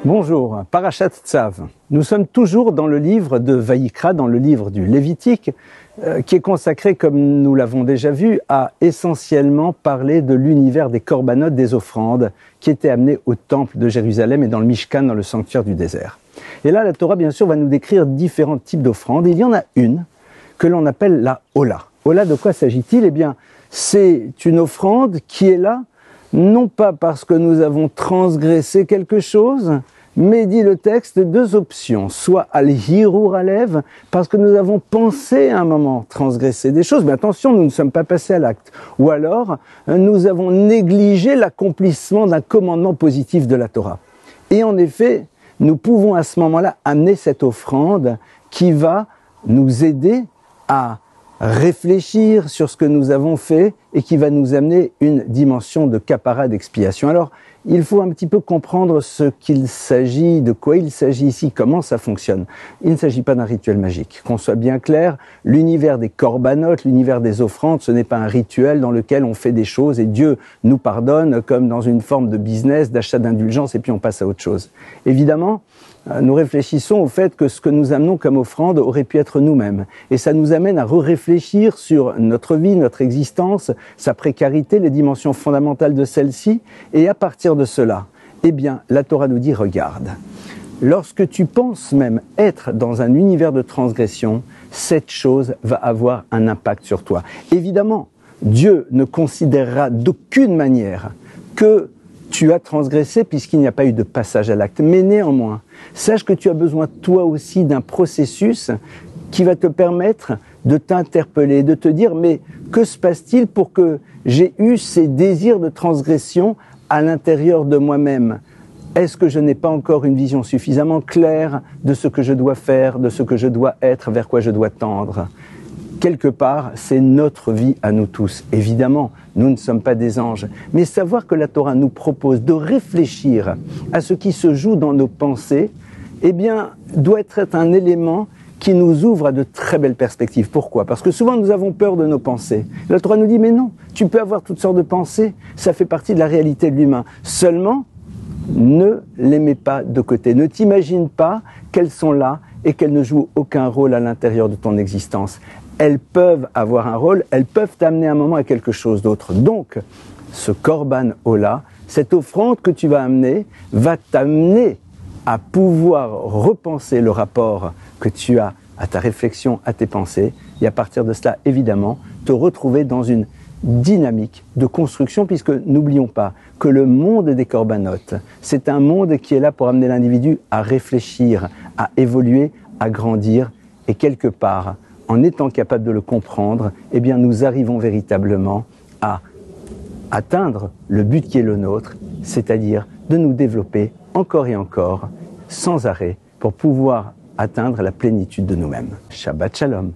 Bonjour, Parashat Tzav. Nous sommes toujours dans le livre de Vaïkra, dans le livre du Lévitique, qui est consacré, comme nous l'avons déjà vu, à essentiellement parler de l'univers des corbanotes, des offrandes, qui étaient amenées au temple de Jérusalem et dans le Mishkan, dans le sanctuaire du désert. Et là, la Torah, bien sûr, va nous décrire différents types d'offrandes. Il y en a une que l'on appelle la Ola. Ola, de quoi s'agit-il? Eh bien, c'est une offrande qui est là, non pas parce que nous avons transgressé quelque chose, mais dit le texte, deux options, soit al-hirur alev, parce que nous avons pensé à un moment transgresser des choses, mais attention, nous ne sommes pas passés à l'acte, ou alors nous avons négligé l'accomplissement d'un commandement positif de la Torah. Et en effet, nous pouvons à ce moment-là amener cette offrande qui va nous aider à réfléchir sur ce que nous avons fait et qui va nous amener une dimension de kapara, d'expiation. Alors, il faut un petit peu comprendre ce qu'il s'agit, de quoi il s'agit ici, comment ça fonctionne. Il ne s'agit pas d'un rituel magique. Qu'on soit bien clair, l'univers des corbanotes, l'univers des offrandes, ce n'est pas un rituel dans lequel on fait des choses et Dieu nous pardonne comme dans une forme de business, d'achat d'indulgence et puis on passe à autre chose. Évidemment, nous réfléchissons au fait que ce que nous amenons comme offrande aurait pu être nous-mêmes. Et ça nous amène à réfléchir sur notre vie, notre existence, sa précarité, les dimensions fondamentales de celle-ci. Et à partir de cela, eh bien, la Torah nous dit, regarde, lorsque tu penses même être dans un univers de transgression, cette chose va avoir un impact sur toi. Évidemment, Dieu ne considérera d'aucune manière que tu as transgressé puisqu'il n'y a pas eu de passage à l'acte. Mais néanmoins, sache que tu as besoin toi aussi d'un processus qui va te permettre de t'interpeller, de te dire mais que se passe-t-il pour que j'ai eu ces désirs de transgression à l'intérieur de moi-même? Est-ce que je n'ai pas encore une vision suffisamment claire de ce que je dois faire, de ce que je dois être, vers quoi je dois tendre? Quelque part, c'est notre vie à nous tous. Évidemment, nous ne sommes pas des anges. Mais savoir que la Torah nous propose de réfléchir à ce qui se joue dans nos pensées, eh bien, doit être un élément qui nous ouvre à de très belles perspectives. Pourquoi? Parce que souvent, nous avons peur de nos pensées. La Torah nous dit, mais non, tu peux avoir toutes sortes de pensées, ça fait partie de la réalité de l'humain. Seulement, ne les mets pas de côté. Ne t'imagine pas qu'elles sont là et qu'elles ne jouent aucun rôle à l'intérieur de ton existence. Elles peuvent avoir un rôle, elles peuvent t'amener un moment à quelque chose d'autre. Donc, ce Korban Ola, cette offrande que tu vas amener, va t'amener à pouvoir repenser le rapport que tu as à ta réflexion, à tes pensées, et à partir de cela, évidemment, te retrouver dans une dynamique de construction, puisque n'oublions pas que le monde des corbanotes, c'est un monde qui est là pour amener l'individu à réfléchir, à évoluer, à grandir, et quelque part, en étant capable de le comprendre, eh bien nous arrivons véritablement à atteindre le but qui est le nôtre, c'est-à-dire de nous développer encore et encore, sans arrêt, pour pouvoir atteindre la plénitude de nous-mêmes. Shabbat Shalom.